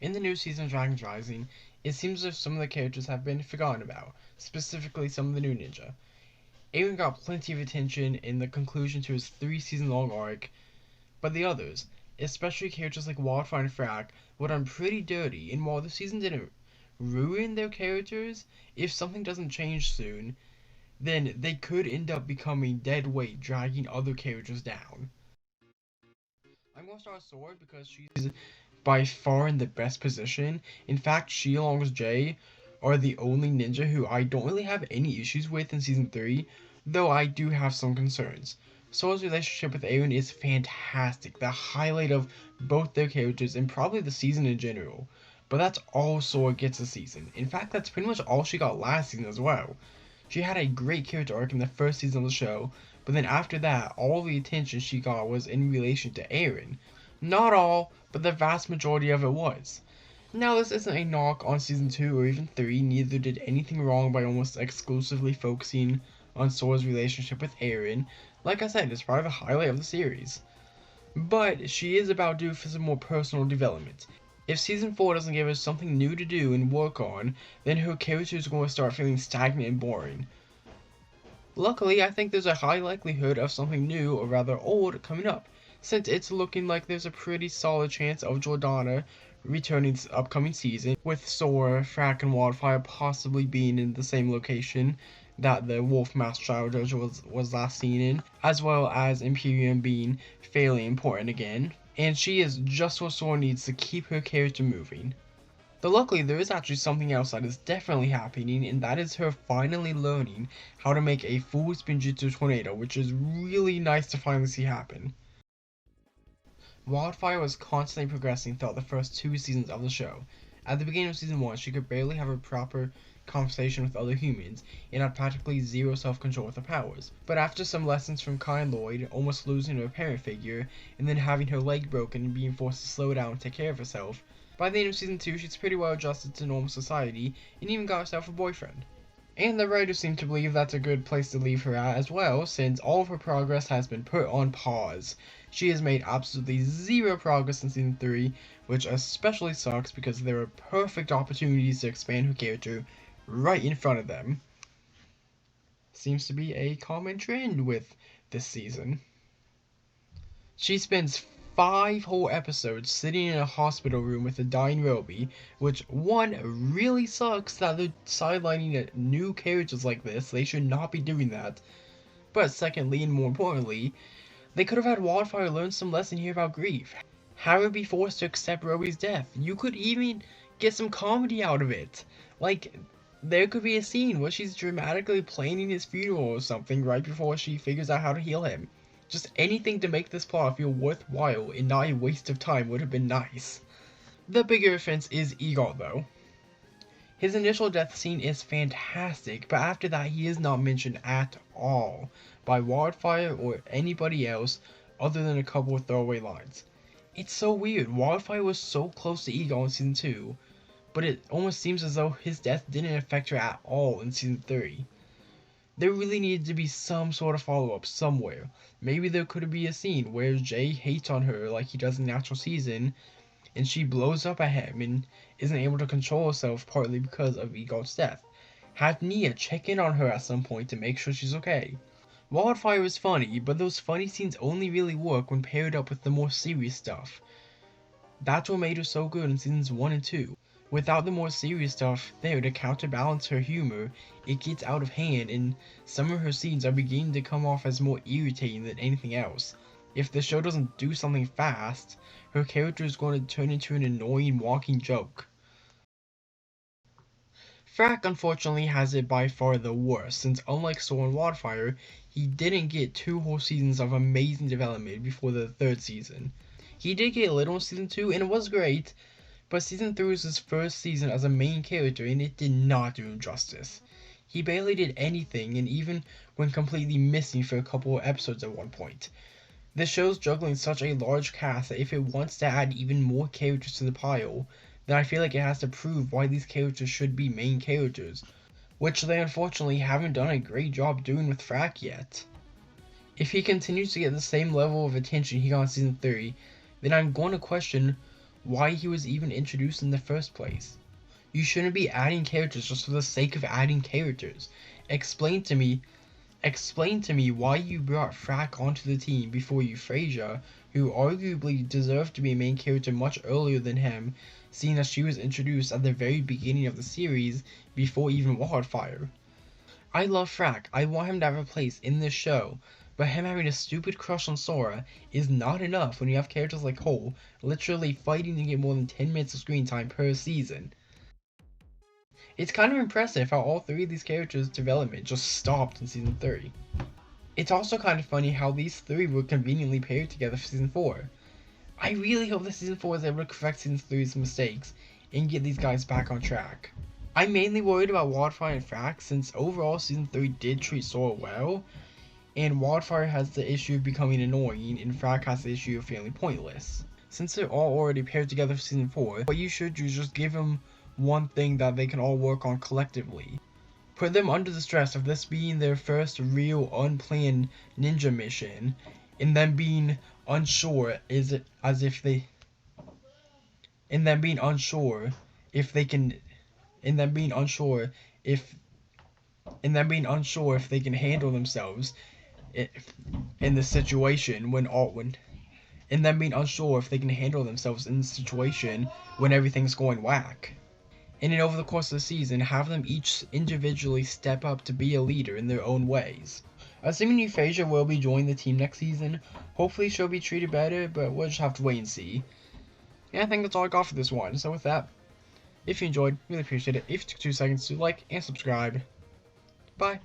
In the new season of Dragons Rising, it seems as if some of the characters have been forgotten about, specifically some of the new ninja. Aaron got plenty of attention in the conclusion to his 3-season long arc, but the others, especially characters like Wildfire and Frack, were done pretty dirty, and while the season didn't ruin their characters, if something doesn't change soon, then they could end up becoming dead weight, dragging other characters down. I'm going to start with Sora because she's by far in the best position. In fact, she along with Jay are the only ninja who I don't really have any issues with in season 3, though I do have some concerns. Sora's relationship with Aaron is fantastic, the highlight of both their characters and probably the season in general. But that's all Sora gets this season. In fact, that's pretty much all she got last season as well. She had a great character arc in the first season of the show, but then after that, all the attention she got was in relation to Aaron. Not all, but the vast majority of it was. Now, this isn't a knock on season 2 or even 3, neither did anything wrong by almost exclusively focusing on Sora's relationship with Aaron. Like I said, it's probably the highlight of the series. But she is about due for some more personal development. If season 4 doesn't give us something new to do and work on, then her character is going to start feeling stagnant and boring. Luckily, I think there's a high likelihood of something new, or rather old, coming up, since it's looking like there's a pretty solid chance of Jordana returning this upcoming season, with Sora, Frack, and Wildfire possibly being in the same location that the Wolf Master Shadow Judge was last seen in, as well as Imperium being fairly important again, and she is just what Sora needs to keep her character moving. Though luckily there is actually something else that is definitely happening, and that is her finally learning how to make a full Spinjitzu tornado, which is really nice to finally see happen. Wildfire was constantly progressing throughout the first 2 seasons of the show. At the beginning of season 1, she could barely have a proper conversation with other humans, and had practically zero self-control with her powers. But after some lessons from Kai and Lloyd, almost losing her parent figure, and then having her leg broken and being forced to slow down and take care of herself, by the end of season 2 she's pretty well adjusted to normal society, and even got herself a boyfriend. And the writers seem to believe that's a good place to leave her at as well, since all of her progress has been put on pause. She has made absolutely zero progress in season 3, which especially sucks because there are perfect opportunities to expand her character right in front of them. Seems to be a common trend with this season. She spends 5 whole episodes sitting in a hospital room with a dying Roby, which, one, really sucks that they're sidelining new characters like this. They should not be doing that. But secondly, and more importantly, they could have had Wildfire learn some lesson here about grief. Have her be forced to accept Roby's death. You could even get some comedy out of it. Like, there could be a scene where she's dramatically planning his funeral or something right before she figures out how to heal him. Just anything to make this plot feel worthwhile and not a waste of time would have been nice. The bigger offense is Egot though. His initial death scene is fantastic, but after that he is not mentioned at all by Wildfire or anybody else other than a couple of throwaway lines. It's so weird. Wildfire was so close to Egot in season 2, but it almost seems as though his death didn't affect her at all in season 3. There really needed to be some sort of follow-up somewhere. Maybe there could be a scene where Jay hates on her like he does in the actual season, and she blows up at him and isn't able to control herself partly because of Egot's death. Have Nia check in on her at some point to make sure she's okay. Wildfire is funny, but those funny scenes only really work when paired up with the more serious stuff. That's what made her so good in seasons 1 and 2. Without the more serious stuff there to counterbalance her humor, it gets out of hand, and some of her scenes are beginning to come off as more irritating than anything else. If the show doesn't do something fast, her character is going to turn into an annoying walking joke. Frack unfortunately has it by far the worst, since unlike Sora and Wildfire, he didn't get 2 whole seasons of amazing development before the 3rd season. He did get a little in season 2, and it was great, but season 3 was his first season as a main character, and it did not do him justice. He barely did anything, and even went completely missing for a couple of episodes at one point. The show's juggling such a large cast that if it wants to add even more characters to the pile, then I feel like it has to prove why these characters should be main characters, which they unfortunately haven't done a great job doing with Frack yet. If he continues to get the same level of attention he got in season 3, then I'm going to question why he was even introduced in the first place. You shouldn't be adding characters just for the sake of adding characters. Explain to me why you brought Frack onto the team before Euphrasia, who arguably deserved to be a main character much earlier than him, seeing as she was introduced at the very beginning of the series before even Wildfire. I love Frack. I want him to have a place in this show, but him having a stupid crush on Sora is not enough when you have characters like Cole literally fighting to get more than 10 minutes of screen time per season. It's kind of impressive how all three of these characters' development just stopped in Season 3. It's also kind of funny how these three were conveniently paired together for Season 4. I really hope that Season 4 is able to correct Season 3's mistakes and get these guys back on track. I'm mainly worried about Wildfire and Frack since overall Season 3 did treat Sora well, and Wildfire has the issue of becoming annoying and Frack has the issue of feeling pointless. Since they're all already paired together for Season 4, what you should do is just give them one thing that they can all work on collectively. Put them under the stress of this being their first real unplanned ninja mission, and them being unsure if they can handle themselves in the situation when everything's going whack. And then over the course of the season, have them each individually step up to be a leader in their own ways. Assuming Euphrasia will be joining the team next season, hopefully she'll be treated better, but we'll just have to wait and see. And I think that's all I got for this one. So with that, if you enjoyed, really appreciate it. If you took 2 seconds to like and subscribe. Bye.